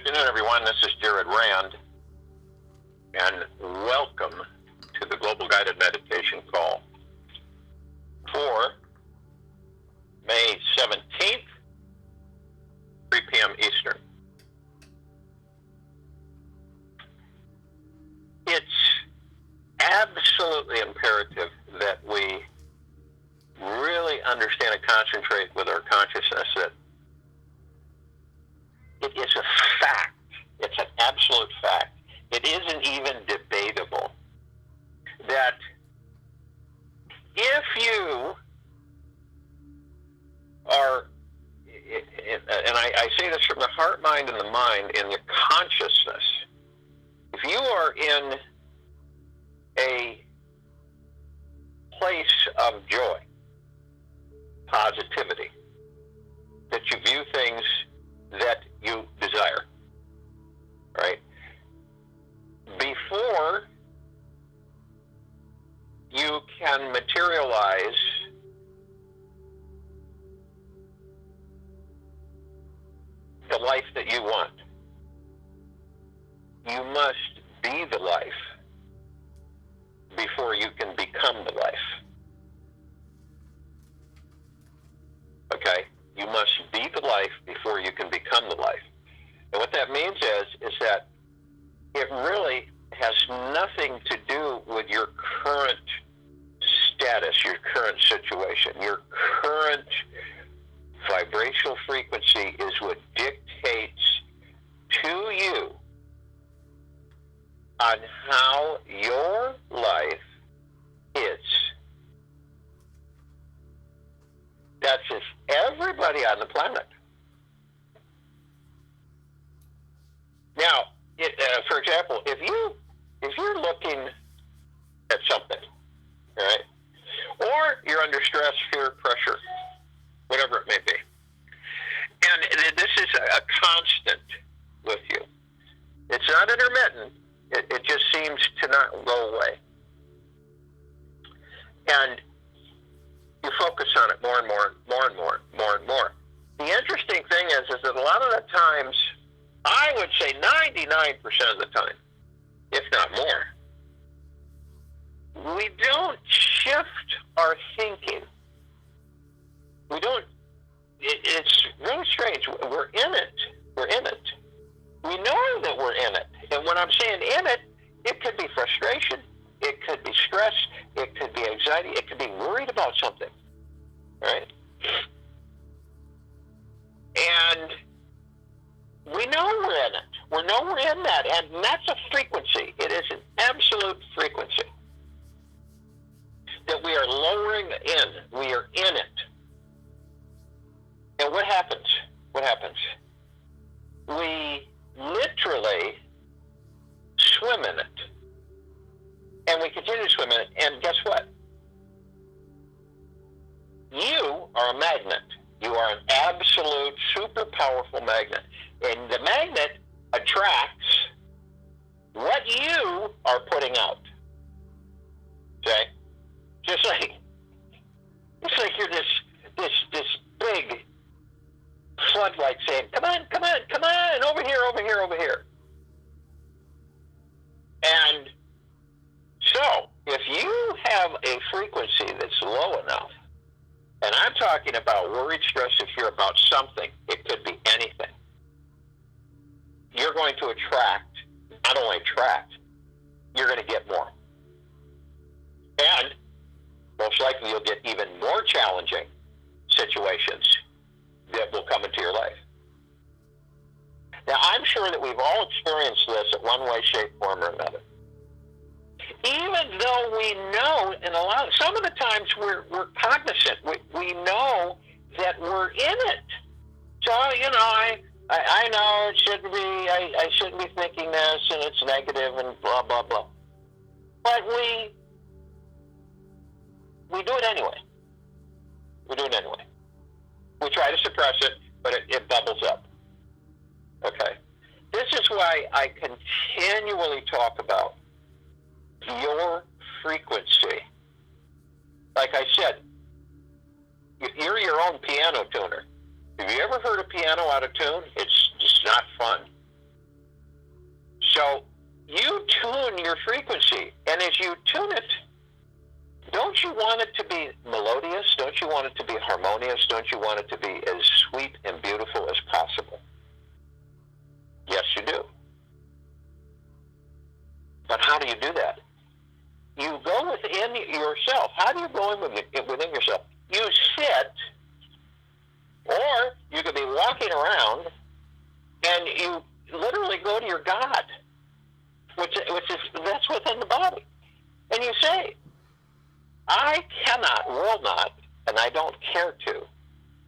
afternoon, everyone. This is Jared Rand, and welcome to the Global Guided Meditation Call for May 17th, 3 p.m. Eastern. It's absolutely imperative that we really understand and concentrate with our consciousness that it is a fact. It's an absolute fact. It isn't even debatable that if you are, and I say this from the heart, mind, and the mind, in your consciousness, if you are in a place of joy, positivity, that you view things that you desire, right? Before you can materialize the life that you want, you must be the life before you can become the life. Okay? You must be the life before you can become the life. And what that means is that it really has nothing to do with your current status, your current situation. Your current vibrational frequency is what dictates to you on how your life is. That's if everybody on the planet. Now, for example, if you're looking at something, all right, or you're under stress, fear, pressure, whatever it may be, and this is a constant with you. It's not intermittent. It just seems to not go away, and you focus on it more and more, more and more, more and more. The interesting thing is that a lot of the times, I would say 99% of the time, if not more, we don't shift our thinking. We don't, it's really strange. We're in it. We're in it. We know that we're in it. And when I'm saying in it, it could be frustration. It could be stress. It could be anxiety. It could be worried about something, right? And we know we're in it. We know we're in that, and that's a frequency. It is an absolute frequency that we are lowering in. We are in it. And what happens? What happens? We literally swim in it. And we continue to swim in it. And guess what? You are a magnet. You are an absolute, super powerful magnet. And the magnet attracts what you are putting out. Okay? Just like, it's like you're this big floodlight saying, come on, come on, come on, over here, over here, over here. And so, if you have a frequency that's low enough, and I'm talking about worried, stress, if you're about something, it could be anything, you're going to attract, not only attract, you're going to get more. And most likely you'll get even more challenging situations that will come into your life. Now, I'm sure that we've all experienced this at one way, shape, form, or another. Even though we know, and some of the times we're cognizant, we know that we're in it. So, I know it shouldn't be, I shouldn't be thinking this, and it's negative, and blah, blah, blah. But we do it anyway. We do it anyway. We try to suppress it, but it bubbles up. Okay? This is why I continually talk about your frequency. Like I said, you're your own piano tuner. Have you ever heard a piano out of tune? It's just not fun. So you tune your frequency, and as you tune it, don't you want it to be melodious? Don't you want it to be harmonious? Don't you want it to be as sweet and beautiful as possible? Yes, you do. But how do you do that? You go within yourself. How do you go within yourself? You sit, or you could be walking around, and you literally go to your God, which is that's within the body, and you say, I cannot, will not, and I don't care to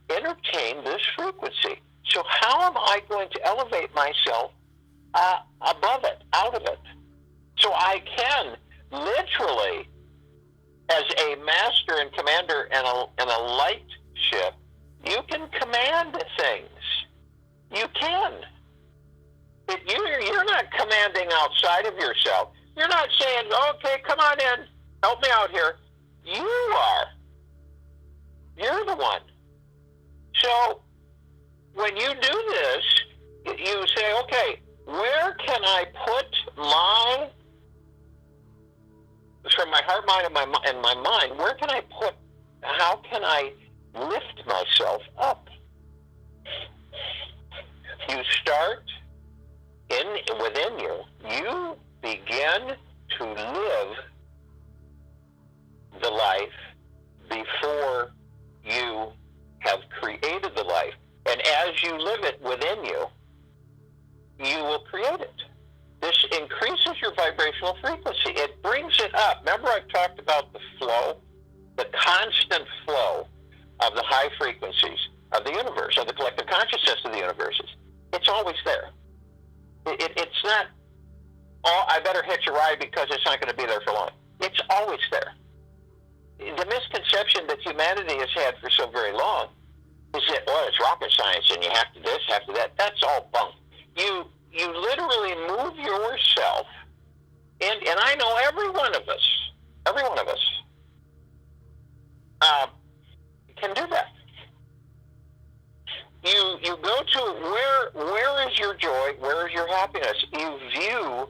entertain this frequency. So how am I going to elevate myself above it, out of it? So I can literally, as a master and commander in a light ship, you can command things. You can. You're not commanding outside of yourself. You're not saying, okay, come on in, help me out here. You are. You're the one. So when you do this, you say, okay, where can I put from my heart, mind, and my mind, how can I lift myself up? You start within you. You begin to live the life before you have created the life. And as you live it within you, you will create it. This increases your vibrational frequency. It brings it up. Remember I've talked about the flow, the constant flow of the high frequencies of the universe, of the collective consciousness of the universes. It's always there. It's not, I better hitch a ride because it's not going to be there for long. It's always there. The misconception that humanity has had for so very long is that, it's rocket science and you have to this, have to that. That's all bunk. You literally move yourself, and I know every one of us can do that. You go to where is your joy, where is your happiness? You view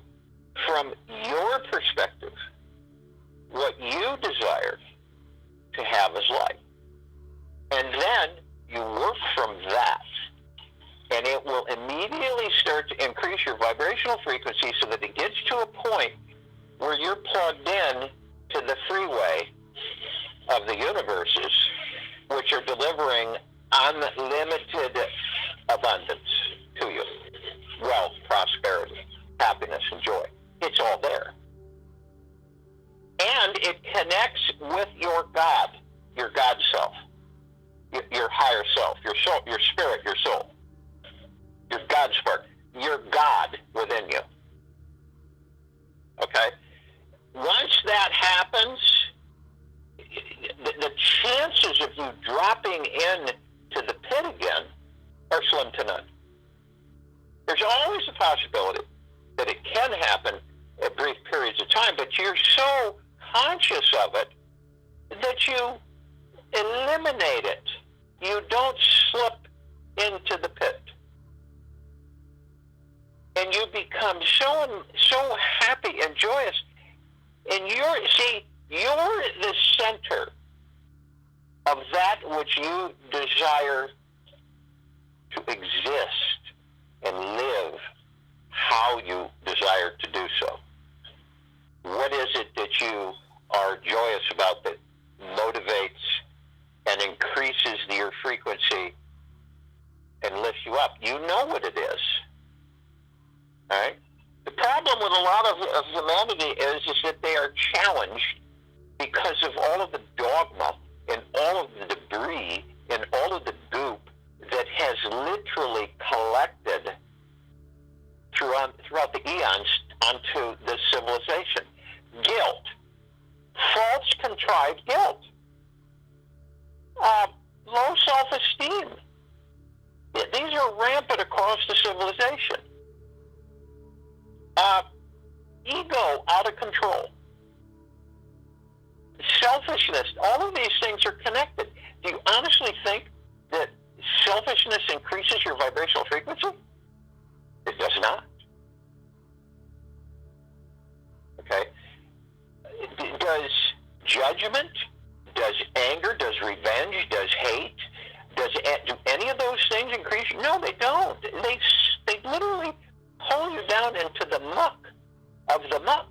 from your perspective what you desire to have as life. And then you work from that. And it will immediately start to increase your vibrational frequency so that it gets to a point where you're plugged in to the freeway of the universes, which are delivering unlimited abundance to you. Wealth, prosperity, happiness, and joy. It's all there. And it connects with your God self, your higher self, your soul, your spirit, your soul. Your God spark, your God within you. Okay? Once that happens, the chances of you dropping into the pit again are slim to none. There's always a possibility that it can happen at brief periods of time, but you're so conscious of it that you eliminate it. You don't slip into the pit. And you become so happy and joyous. And you're the center of that which you desire to exist and live how you desire to do so. What is it that you are joyous about that motivates and increases your frequency and lifts you up? You know what it is. All right? The problem with a lot of humanity is that they are challenged because of all of the dogma and all of the debris and all of the goop that has literally collected throughout the eons onto this civilization. Guilt. False, contrived guilt. Low self-esteem. These are rampant across the civilization. Ego out of control. Selfishness. All of these things are connected. Do you honestly think that selfishness increases your vibrational frequency? It does not. judgment? Does anger? Does revenge? Does hate? Do any of those things increase? No, they don't. They literally pull you down into the muck of the muck.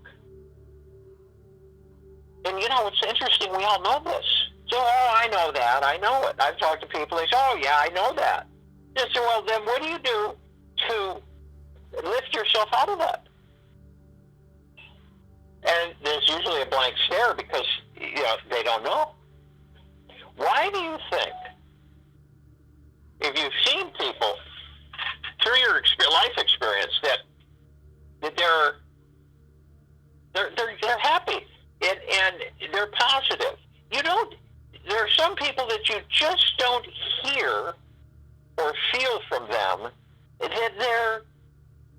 And it's interesting, we all know this. So, I know that, I know it. I've talked to people, they say, oh yeah, I know that. I say, well then what do you do to lift yourself out of that? And there's usually a blank stare because, they don't know. Why do you think, if you've seen people through your life experience, that they're happy and they're positive? There are some people that you just don't hear or feel from them that they're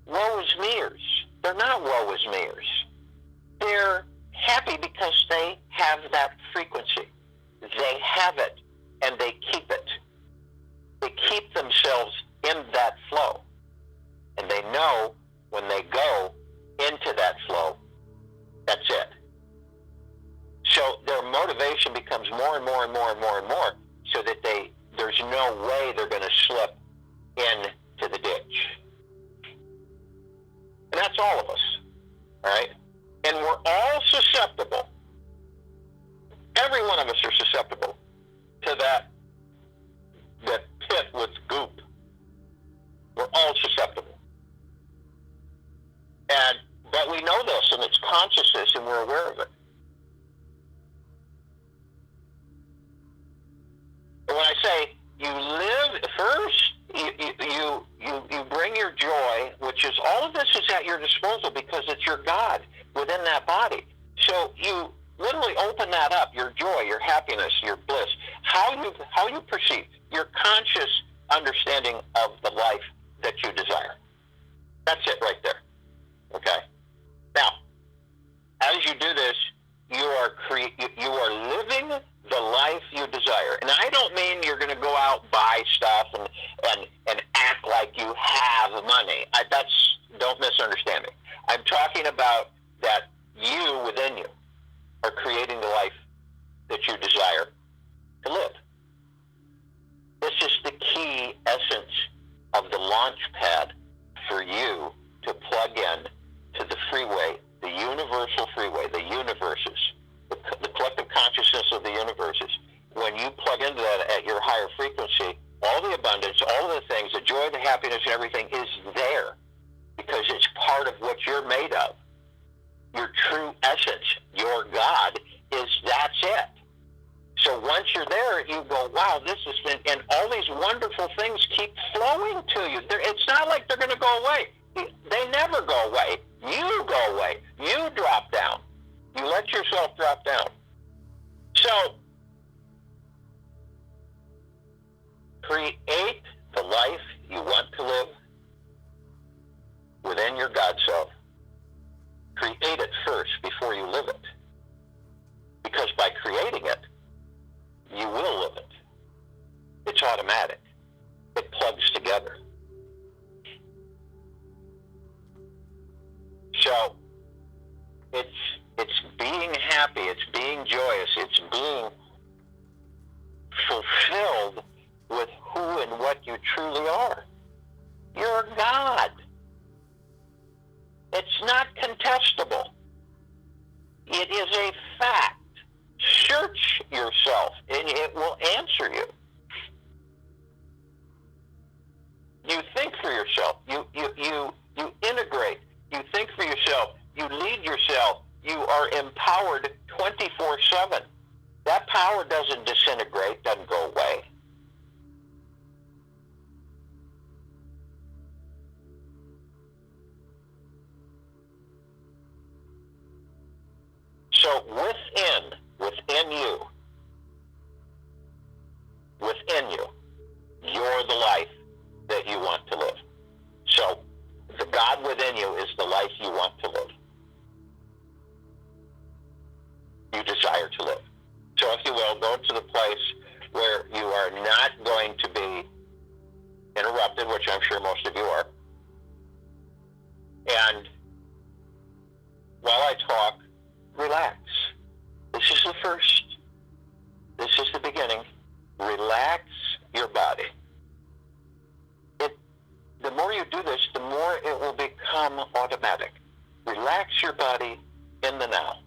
woe is me's. They're not woe is me's. They're happy because they have that frequency. They have it and they keep it. They keep themselves in that flow. And they know when they go into that flow, that's it. So their motivation becomes more and more and more and more and more, so that there's no way they're going to slip into the ditch. And that's all of us, all right? And we're all susceptible. Every one of us are susceptible to that pit with goop. We're all susceptible. But we know this, and it's consciousness, and we're aware of it. And when I say you live first, you bring your joy, which is all of this is at your disposal because it's your God within that body. So you literally open that up, your joy, your happiness, your bliss, how you perceive, your conscious understanding of the life that you desire. That's it right there. Okay? Now, as you do this, you are living the life you desire. And I don't mean you're going to go out, buy stuff, and act like you have money. Don't misunderstand me. I'm talking about that you within you are creating the life that you desire to live. This is the key essence of the launch pad for you to plug in to the freeway, the universal freeway, the universes, the collective consciousness of the universes. When you plug into that at your higher frequency, all the abundance, all of the things, the joy, the happiness, and everything is there because it's part of what you're made of. Your true essence, your God, that's it. So once you're there, you go, wow, this has been, and all these wonderful things keep flowing to you. It's not like they're going to go away. They never go away. You go away. You drop down. You let yourself drop down. So, create the life you want to live within your God self. Create it first before you live it. Because by creating it, you will live it. It's automatic. It plugs together. So, it's being happy, it's being joyous, it's being fulfilled with who and what you truly are. You're God. It's not contestable. It is a fact. Search yourself, and it will answer you. You think for yourself. You integrate. You think for yourself. You lead yourself. You are empowered 24/7. That power doesn't disintegrate, doesn't go away. So within you, you're the life that you want to live. So the God within you is the life you want to live. You desire to live. So if you will, go to the place where you are not going to be interrupted, which I'm sure most of you are. And while I talk, relax. This is the first, this is the beginning, relax your body. The more you do this, the more it will become automatic. Relax your body in the now.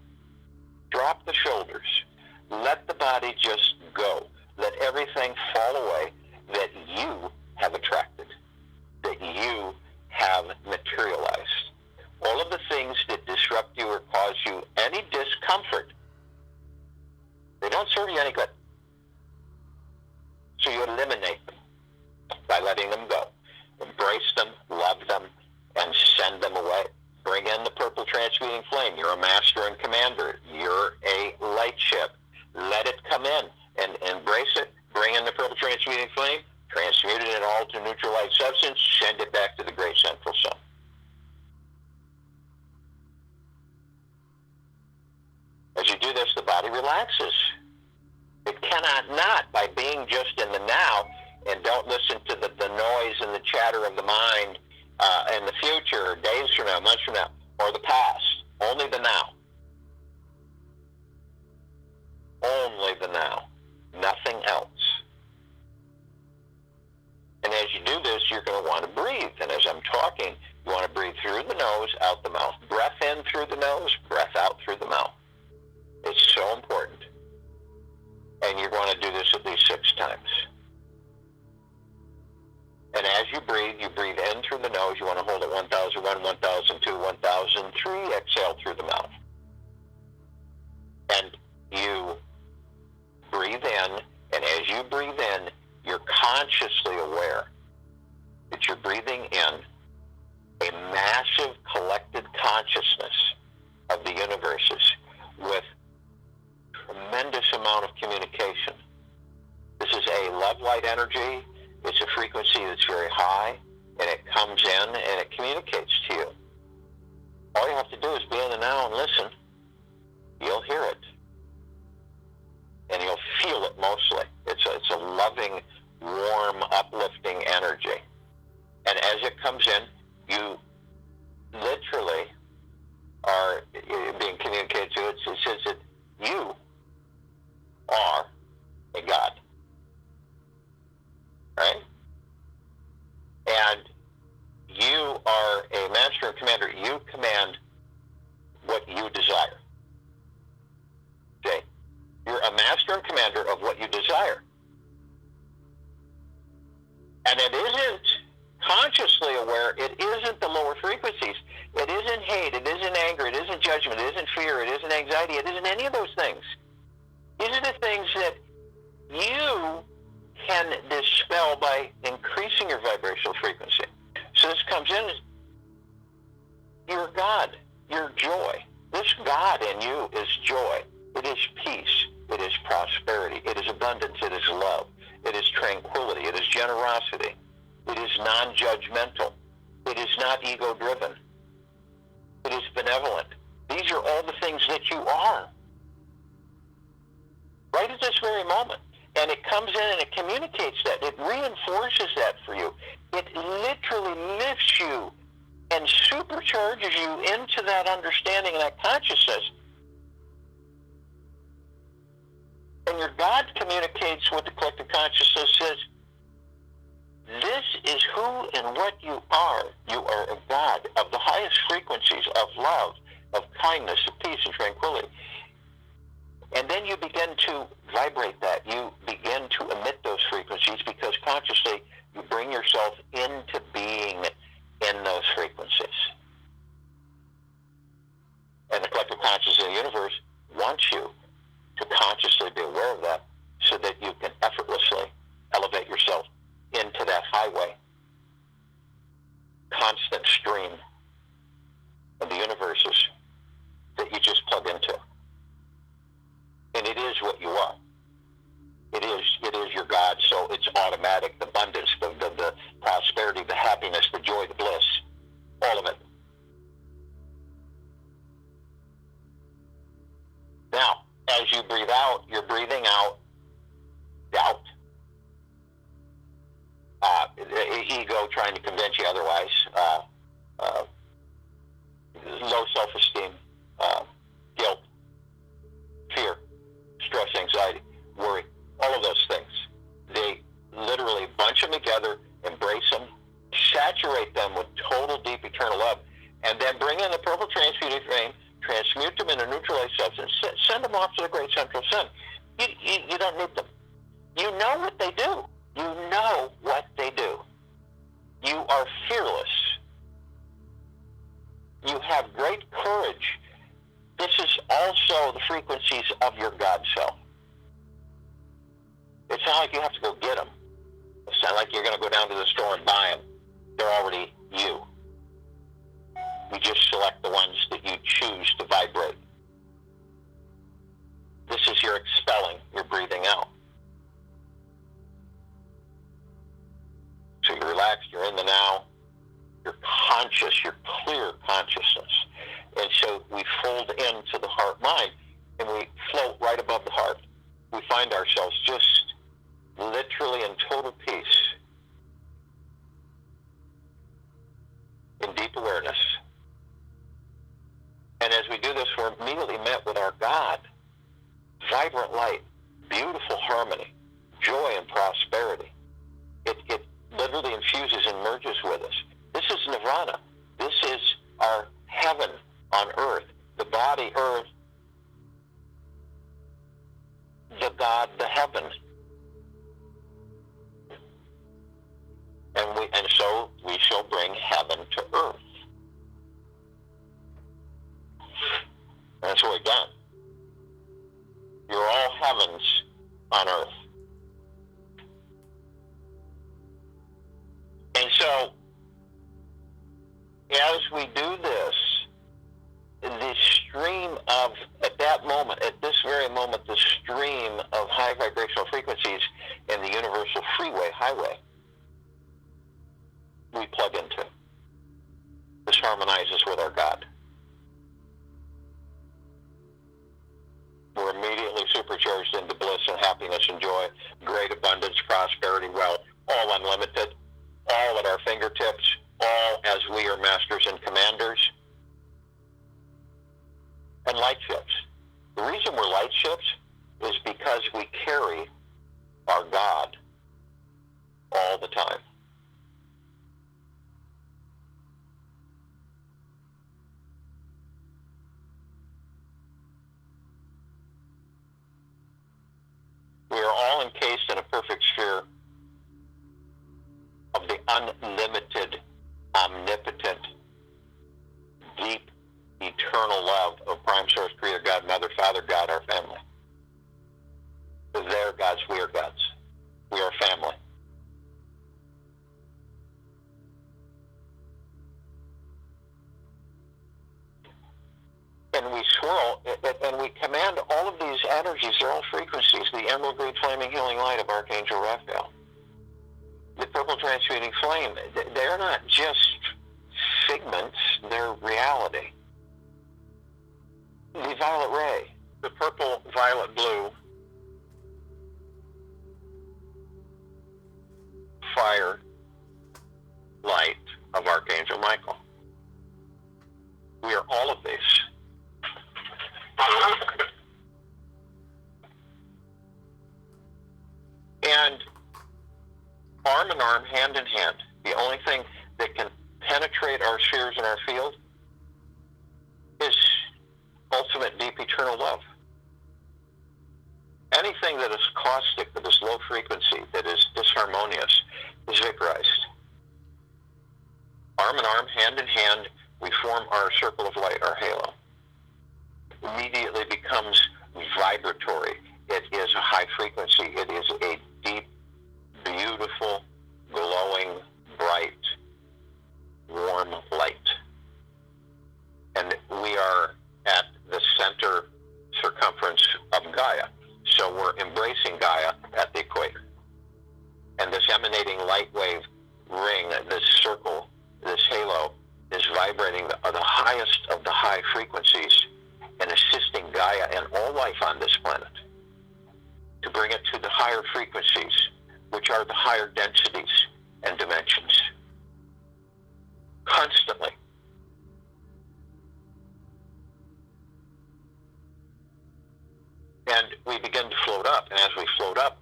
Drop the shoulders. Let the body just go. Let everything fall away that you have attracted, that you have materialized. All of the things that disrupt you or cause you any discomfort, they don't serve you any good. So you eliminate them by letting them go. Embrace them, love them, and send them away. Bring in the purple transmuting flame. You're a master and commander. You're a light ship. Let it come in and embrace it. Bring in the purple transmuting flame. Transmute it all to neutral light substance. Send it back to the great central sun. As you do this, the body relaxes. It cannot not, by being just in the now, and don't listen to the noise and the chatter of the mind in the future, days from now, months from now, or the past. Only the now. Only the now. Nothing else. And as you do this, you're going to want to breathe. And as I'm talking, you want to breathe through the nose, out the mouth. Breath in through the nose, breath out through the mouth. It's so important. And you're going to do this at least 6 times. And as you breathe in through the nose. You want to hold it 1001, 1002, 1003. Exhale through the mouth. And you breathe in, and as you breathe in, you're consciously aware that you're breathing in a massive collected consciousness of the universes with tremendous amount of communication. This is a love light energy. It's a frequency that's very high, and it comes in and it communicates to you. All you have to do is be in the now and listen. You'll hear it. And you'll feel it mostly. It's a loving, warm, uplifting energy. And as it comes in, you literally are being communicated to. It says that you are a God. Right? And you are a master and commander. You command what you desire. Okay? You're a master and commander of what you desire. And it isn't consciously aware. It isn't the lower frequencies. It isn't hate. It isn't anger. It isn't judgment. It isn't fear. It isn't anxiety. It isn't any of those things. These are the things that you can dispel by increasing your vibrational frequency. So this comes in, you're God, you're joy. This God in you is joy. It is peace. It is prosperity. It is abundance. It is love. It is tranquility. It is generosity. It is non-judgmental. It is not ego-driven. It is benevolent. These are all the things that you are. Right at this very moment. And it comes in and it communicates that. It reinforces that for you. It literally lifts you and supercharges you into that understanding and that consciousness. And your God communicates with the collective consciousness, says, this is who and what you are. You are a God of the highest frequencies of love, of kindness, of peace, and tranquility. And then you begin to vibrate that. You begin to emit those frequencies because consciously you bring yourself into being in those frequencies. And the collective consciousness of the universe wants you to consciously be aware of that so that you can effortlessly elevate yourself into that highway, constant stream of the universes that you just plug into. And it is what you are. It is your God, so it's automatic. The abundance, the prosperity, the happiness, the joy, the bliss, all of it. Now, as you breathe out, you're breathing out doubt, ego trying to convince you otherwise, low self-esteem, guilt, fear, a sudden, you don't need them. You know what they do. You know what they do. You are fearless. You have great courage. This is also the frequencies of your God self. It's not like you have to go get them. It's not like you're going to go down to the store and buy them. They're already you. You just select the ones that you choose to vibrate. This is your expelling, your breathing out. So you're relaxed, you're in the now, you're conscious, you're clear consciousness. And so we fold into the heart-mind, and we float right above the heart. We find ourselves just literally in total peace, in deep awareness. And as we do this, we're immediately met with our God. Vibrant light, beautiful harmony, joy and prosperity. It literally infuses and merges with us. This is nirvana. This is our heaven on earth. The body, earth, the God, the heaven. And so we shall bring heaven to earth. That's what we've done. You're all heavens on earth. And so, as we do this, the stream of, at that moment, at this very moment, the stream of high vibrational frequencies in the universal freeway, highway, we plug into. This harmonizes with our God. We're immediately supercharged into bliss and happiness and joy, great abundance, prosperity, wealth, all unlimited, all at our fingertips, all as we are masters and commanders. And light ships. The reason we're light ships is because we carry our God all the time. We are all encased in a perfect sphere of the unlimited, omnipotent, deep, eternal love of Prime Source, Creator God, Mother, Father God, our family. They're God's, we are God's. We are family. And we swirl, and we command all of these energies, they're all frequencies. The emerald green flaming healing light of Archangel Raphael. The purple transmuting flame, they're not just figments, they're reality. The violet ray, the purple, violet, blue, fire, light of Archangel Michael. We are all of these. And arm in arm, hand in hand, the only thing that can penetrate our spheres and our field is ultimate, deep, eternal love. Anything that is caustic, that is low frequency, that is disharmonious, is vaporized. Arm in arm, hand in hand, we form our circle of light, our halo. Immediately becomes vibratory. It is a high frequency. It is a deep, beautiful, glowing, bright, warm light. And we are at the center circumference of Gaia. So we're embracing Gaia at the equator. And this emanating light wave ring, this circle, this halo, is vibrating the highest of the high frequencies and assisting Gaia and all life on this planet to bring it to the higher frequencies, which are the higher densities and dimensions. Constantly. And we begin to float up, and as we float up,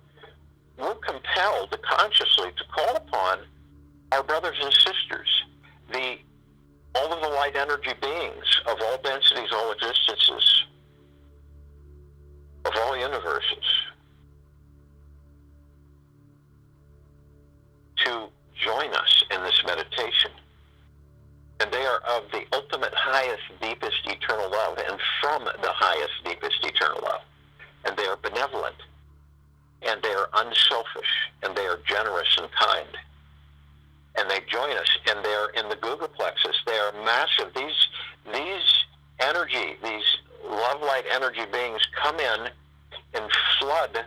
we're compelled consciously to call upon our brothers and sisters, all of the light energy beings of all densities, all existences, of all universes to join us in this meditation. And they are of the ultimate, highest, deepest, eternal love, and from the highest, deepest, eternal love. And they are benevolent, and they are unselfish, and they are generous and kind. And they join us, and they're in the Guga plexus. They are massive. These energy, these love light energy beings come in and flood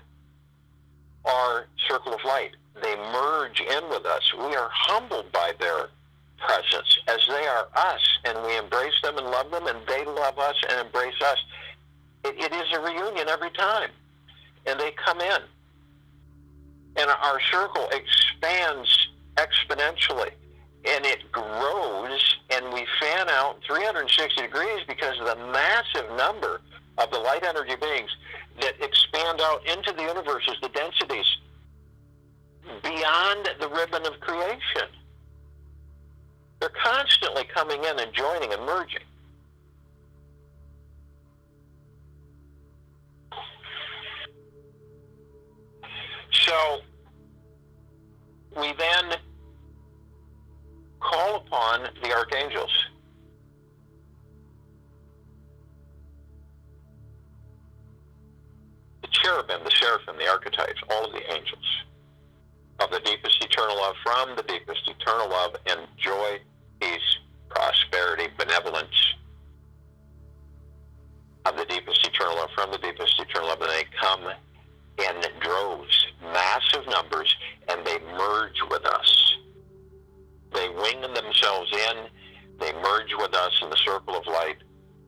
our circle of light. They merge in with us. We are humbled by their presence as they are us, and we embrace them and love them, and they love us and embrace us. It is a reunion every time. And they come in, and our circle expands exponentially, and it grows, and we fan out 360 degrees because of the massive number of the light energy beings that expand out into the universes, the densities, beyond the ribbon of creation. They're constantly coming in and joining and merging. So we then call upon the archangels. The cherubim, the seraphim, the archetypes, all of the angels of the deepest eternal love, from the deepest eternal love, and joy, peace, prosperity, benevolence of the deepest eternal love, from the deepest eternal love, and they come in droves, massive numbers, and they merge with us. They wing themselves in, they merge with us in the circle of light.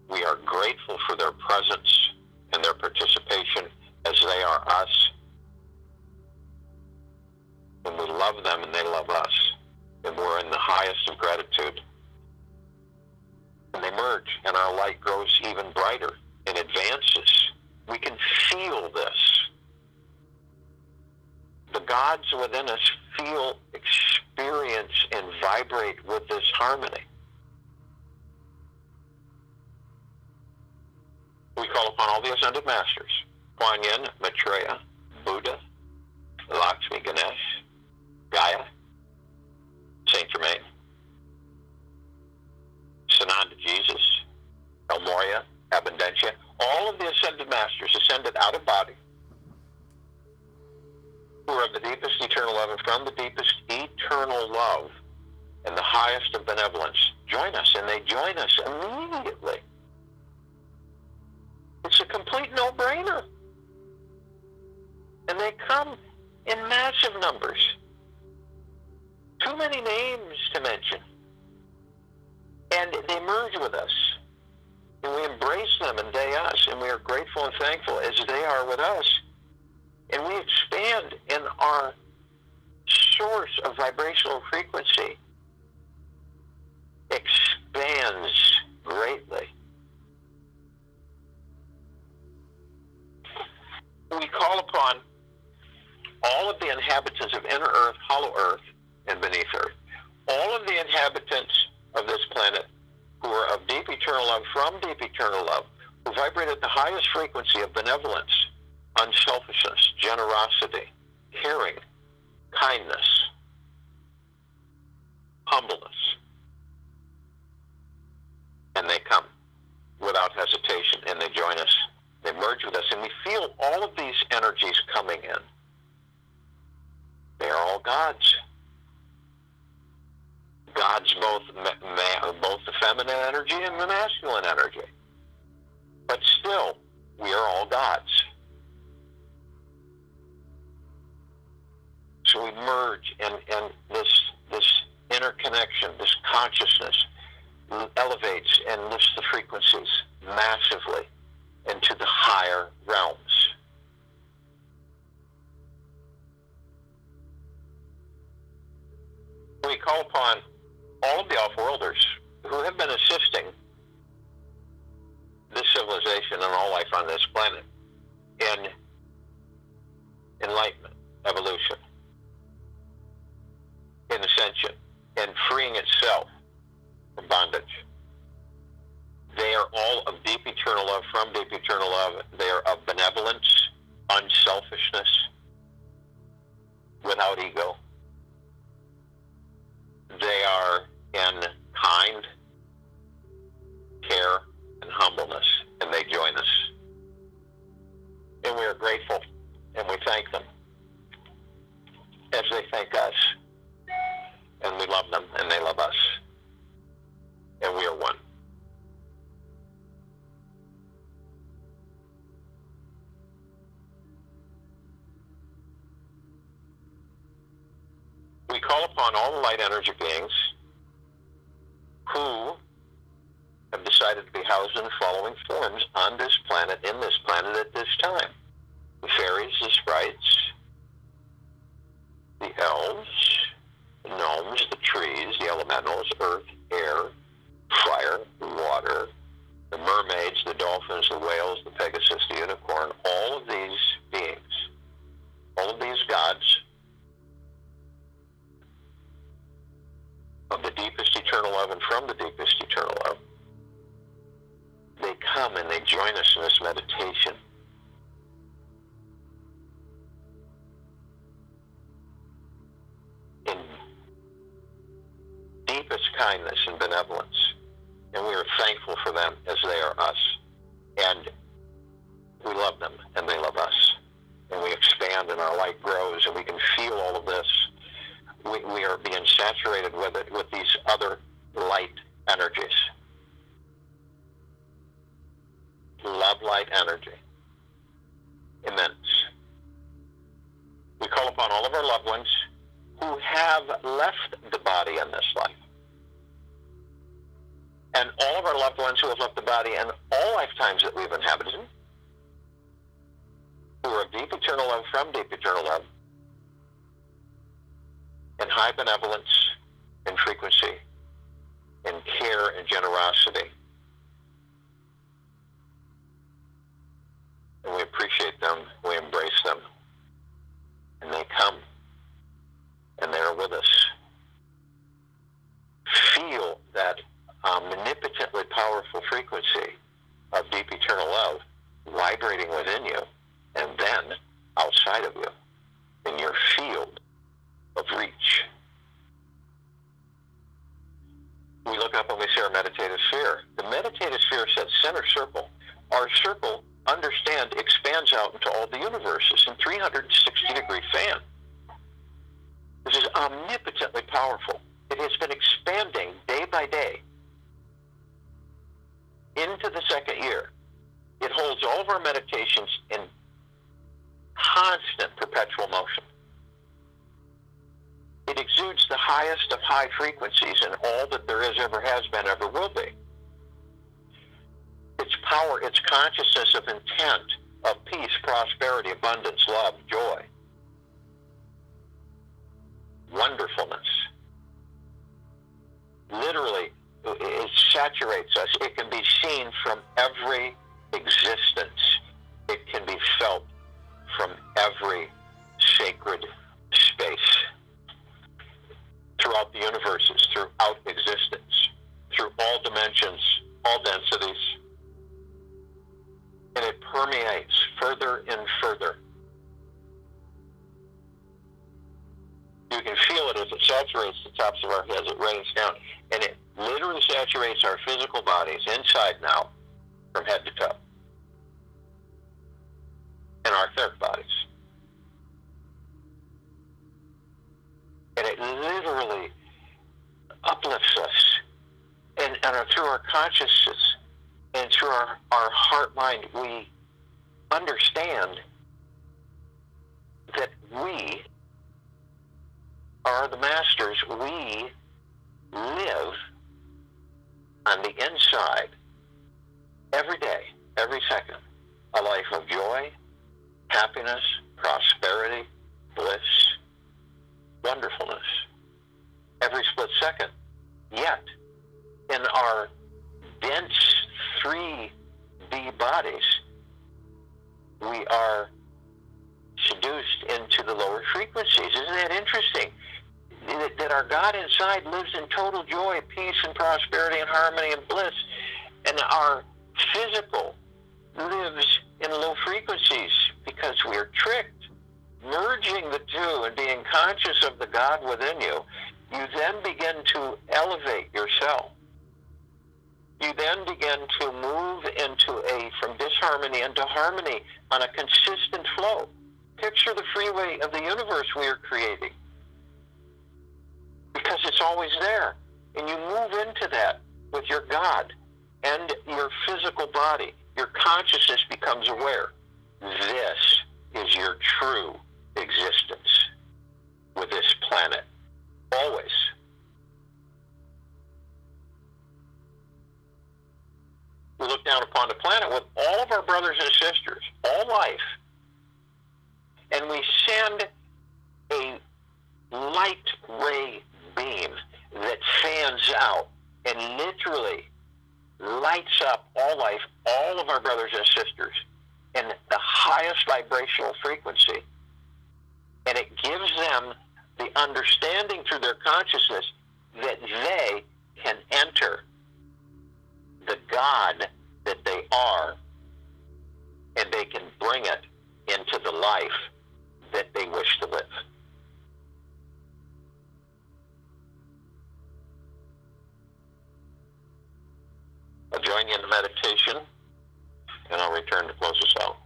We are grateful for their presence and their participation as they are us. And we love them and they love us. And we're in the highest of gratitude. And they merge, and our light grows even brighter and advances. We can feel this. The gods within us feel, experience, and vibrate with this harmony. We call upon all the ascended masters: Kuan Yin, Maitreya, Buddha, Lakshmi, Ganesh, Gaia, Saint Germain, Sananda Jesus, El Morya, Abundantia, all of the ascended masters ascended out of body, who are of the deepest eternal love, and from the deepest eternal love and the highest of benevolence, join us, and they join us immediately. It's a complete no-brainer. And they come in massive numbers. Too many names to mention. And they merge with us. And we embrace them and they us, and we are grateful and thankful as they are with us. And we expand in our source of vibrational frequency. Expands greatly. We call upon all of the inhabitants of inner earth, hollow earth, and beneath earth. All of the inhabitants of this planet who are of deep eternal love, from deep eternal love, who vibrate at the highest frequency of benevolence, unselfishness, generosity, caring, kindness, humbleness. And they come without hesitation, and they join us. They merge with us, and we feel all of these energies coming in. They are all gods. Gods, both the feminine energy and the masculine energy. But still, we are all gods. So we merge, and this interconnection, this consciousness elevates and lifts the frequencies massively into the higher realms. We call upon all of the off-worlders who have been assisting this civilization and all life on this planet in enlightenment, evolution, in ascension, and freeing itself from bondage. They are all of deep eternal love, from deep eternal love. They are of benevolence, selfishness, without ego. They are in kind, care, and humbleness, and they join us. And we are grateful, and we thank them as they thank us. And we love them, and they love us. And we are one. We call upon all the light energy beings who have decided to be housed in the following forms on this planet, in this planet at this time. The fairies, the sprites, the elves, the gnomes, the trees, the elementals, earth, air, fire, water, the mermaids, the dolphins, the whales, the pegasus, the unicorn, all of these beings, all of these gods of the deepest eternal love and from the deepest eternal love, they come and they join us in this meditation. In deepest kindness and benevolence. And we are thankful for them as they are us. And we love them and they love us. And we expand and our light grows and we can feel all of this. We are being saturated with it, with these other light energies. Love light energy. Immense. We call upon all of our loved ones who have left the body in this life. And all of our loved ones who have left the body in all lifetimes that we've inhabited, who are of deep eternal love from deep eternal love, and high benevolence and frequency and care and generosity. And we appreciate them, we embrace them, and they come, and they're with us. Feel that omnipotently powerful frequency of deep eternal love vibrating within you, and then outside of you, in your field of reach. We look up and we see our meditative sphere. The meditative sphere says center circle. Our circle, understand, expands out into all the universes in 360-degree fan. This is omnipotently powerful. It has been expanding day by day into the second year. It holds all of our meditations in constant perpetual motion. It exudes the highest of high frequencies in all that there is, ever has been, ever will be. Its power, its consciousness of intent, of peace, prosperity, abundance, love, joy, wonderfulness. Literally, it saturates us. It can be seen from every existence. It can be felt from every sacred space. Throughout the universes, throughout existence, through all dimensions, all densities. And it permeates further and further. You can feel it as it saturates the tops of our heads. It rains down. And it literally saturates our physical bodies inside now, from head to toe. And our etheric bodies. And it literally uplifts us. And through our consciousness and through our heart mind, we understand that we are the masters. We live on the inside every day, every second, a life of joy, happiness, prosperity, bliss, wonderfulness, every split second. Yet, in our dense 3D bodies, we are seduced into the lower frequencies. Isn't that interesting? That our God inside lives in total joy, peace, and prosperity, and harmony, and bliss, and our physical lives in low frequencies because we are tricked. blending the two and being conscious of the God within you, you then begin to elevate yourself. You then begin to move from disharmony into harmony on a consistent flow. Picture the freeway of the universe we are creating, because it's always there. And you move into that with your God and your physical body. Your consciousness becomes aware. This is your true existence with this planet. Always. We look down upon the planet with all of our brothers and sisters, all life, and we send a light ray beam that fans out and literally lights up all life, all of our brothers and sisters, in the highest vibrational frequency. And it gives them the understanding through their consciousness that they can enter the God that they are, and they can bring it into the life that they wish to live. I'll join you in the meditation, and I'll return to close us out.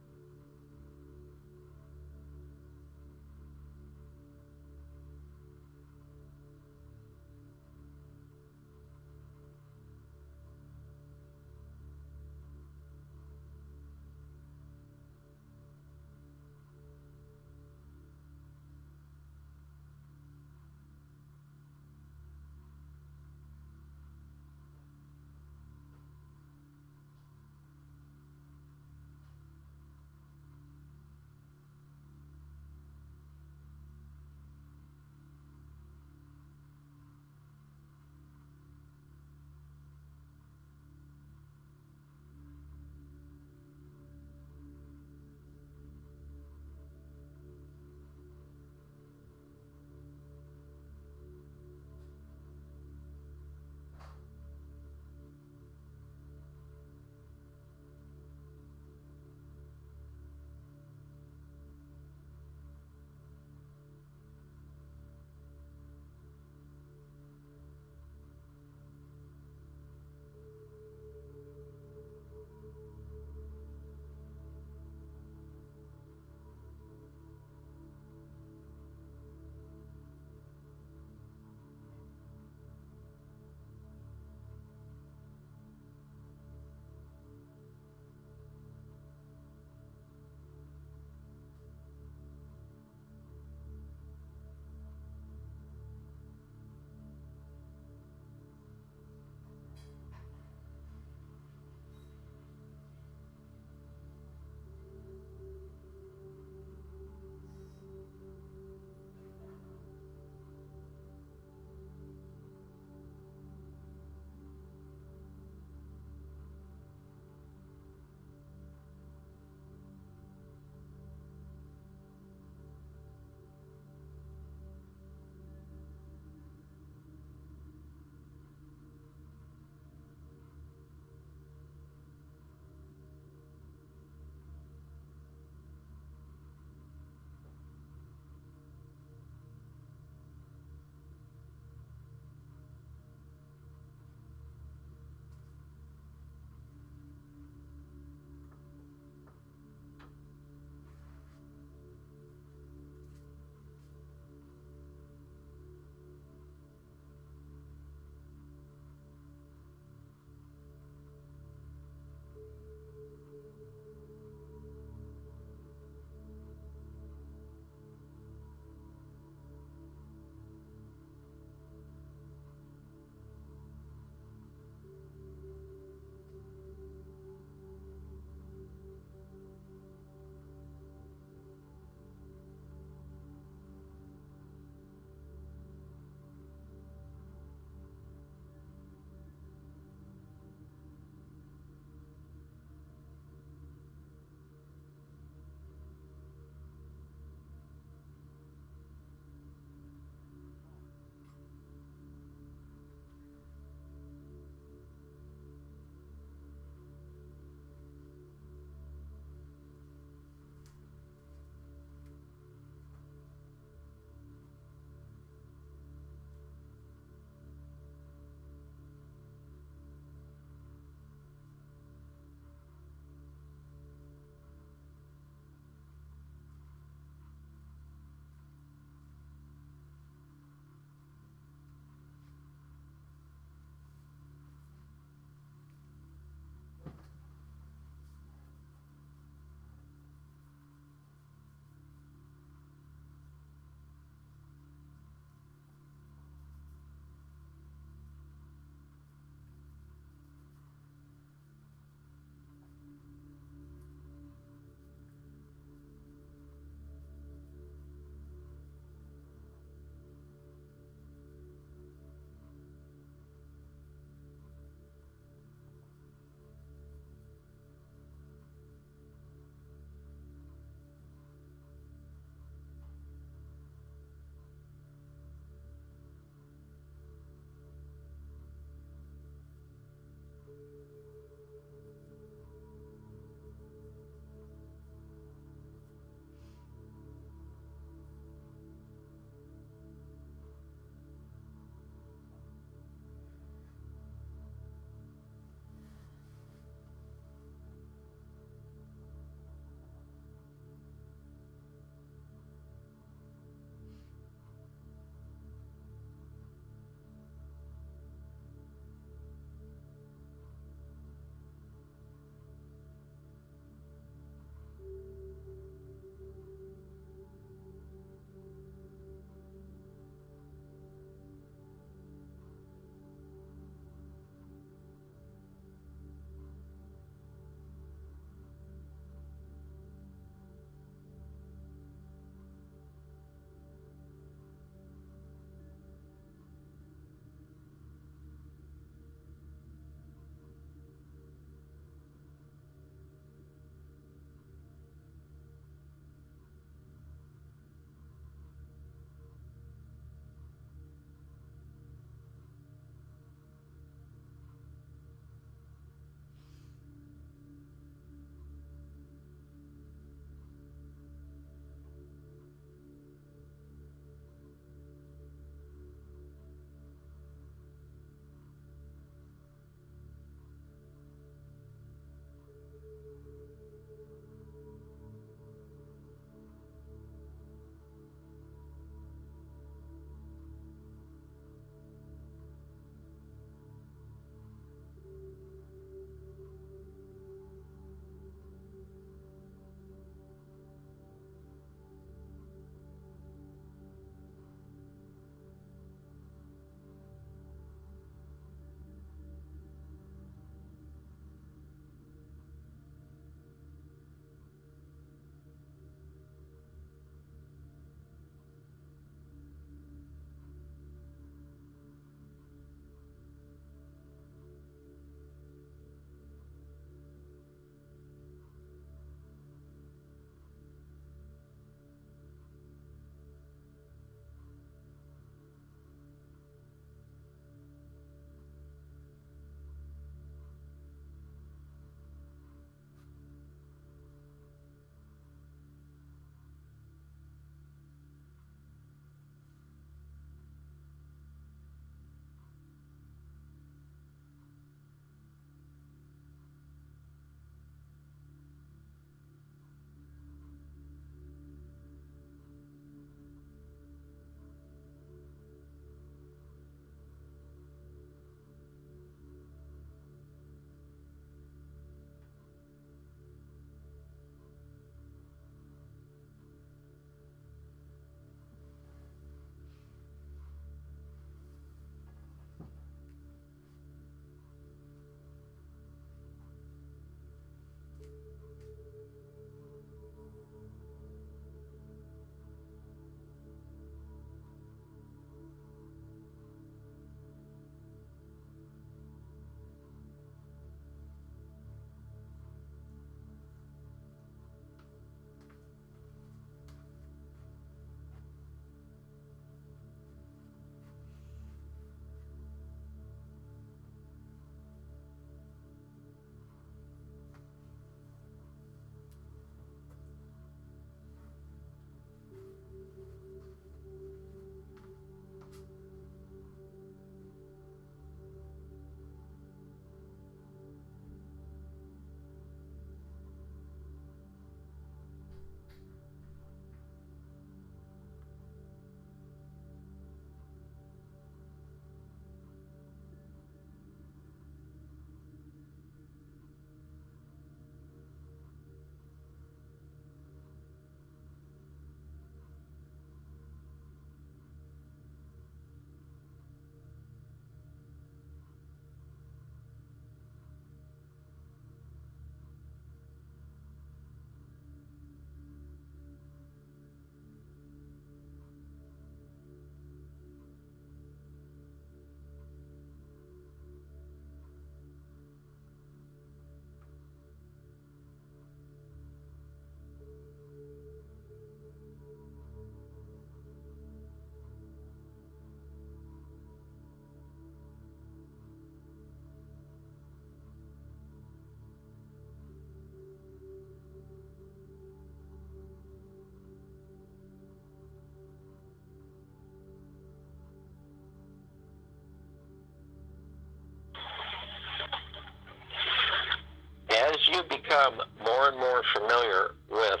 become more and more familiar with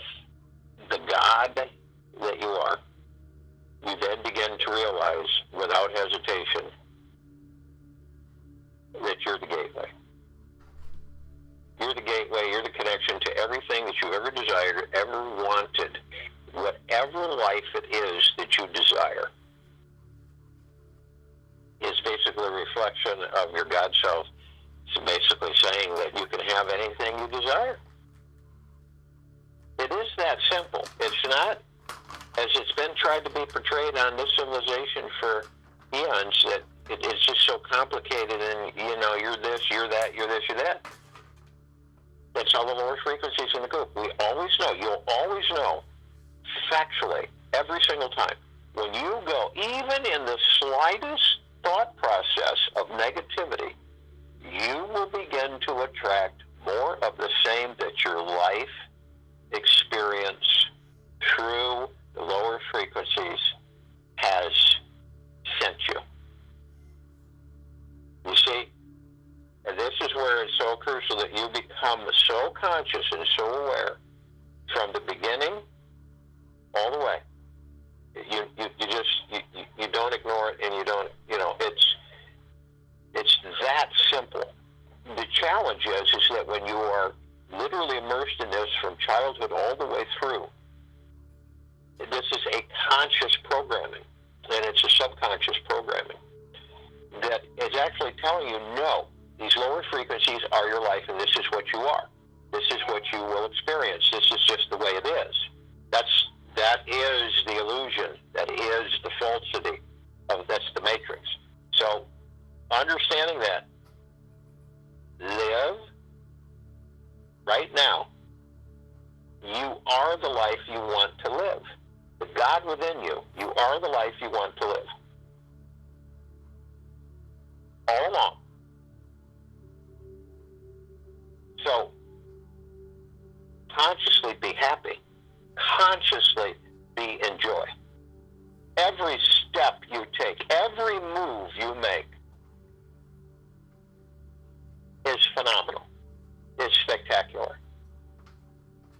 the God that you are, you then begin to realize without hesitation that you're the gateway. You're the gateway, you're the connection to everything that you ever desired, ever wanted. Whatever life it is that you desire is basically a reflection of your God self. It's basically saying that you can have anything you desire. It is that simple. It's not, as it's been tried to be portrayed on this civilization for eons, that it's just so complicated and, you're this, you're that, you're this, you're that. That's all the lower frequencies in the group. We always know, you'll always know, factually, every single time, when you go, even in the slightest thought process of negativity, you will begin to attract more of the same that your life experience through the lower frequencies has sent you. You see, and this is where it's so crucial that you become so conscious and so aware from the beginning all the way. You don't ignore it, and you don't, it's that simple. The challenge is that when you are literally immersed in this from childhood all the way through, this is a conscious programming, and it's a subconscious programming that is actually telling you, no, these lower frequencies are your life, and this is what you are. This is what you will experience. This is just the way it is. That is the illusion. That is the falsity. That's the matrix. So, understanding that, live right now. You are the life you want to live. The God within you, you are the life you want to live. All along. So, consciously be happy. Consciously be in joy. Every step you take, every move you make is phenomenal. It's spectacular.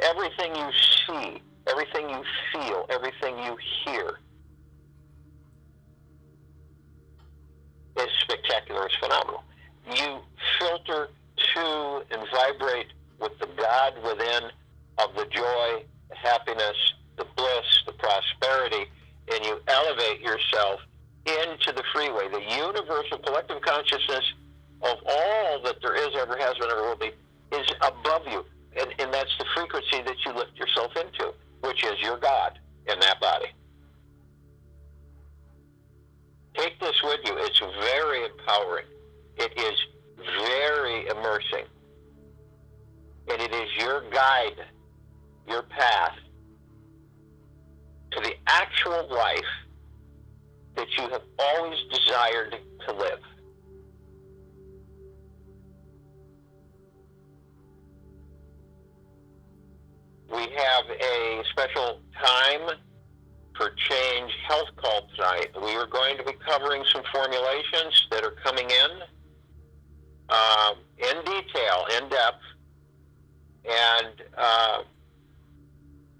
Everything you see, everything you feel, everything you hear is spectacular, it's phenomenal. You filter to and vibrate with the God within of the joy, the happiness, the bliss, the prosperity, and you elevate yourself into the freeway. The universal collective consciousness of all that there is, ever has been, ever will be, is above you. And that's the frequency that you lift yourself into, which is your God in that body. Take this with you. It's very empowering. It is very immersing. And it is your guide, your path to the actual life that you have always desired to live. We have a special time for Change Health Call tonight. We are going to be covering some formulations that are coming in detail, in depth, and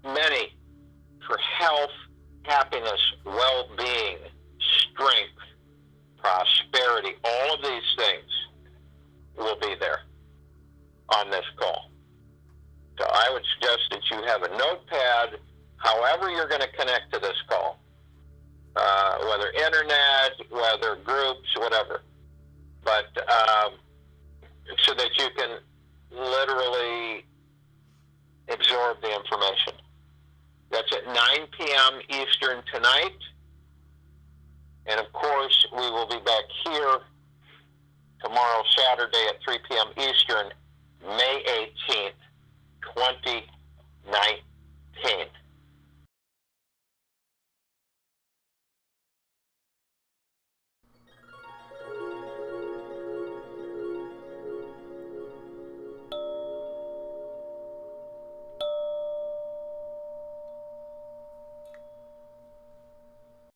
many for health, happiness, well-being, strength, prosperity. All of these things will be there on this call. So I would suggest that you have a notepad, however you're going to connect to this call, whether internet, whether groups, whatever. But so that you can literally absorb the information. That's at 9 p.m. Eastern tonight. And of course, we will be back here tomorrow, Saturday at 3 p.m. Eastern, May 8th,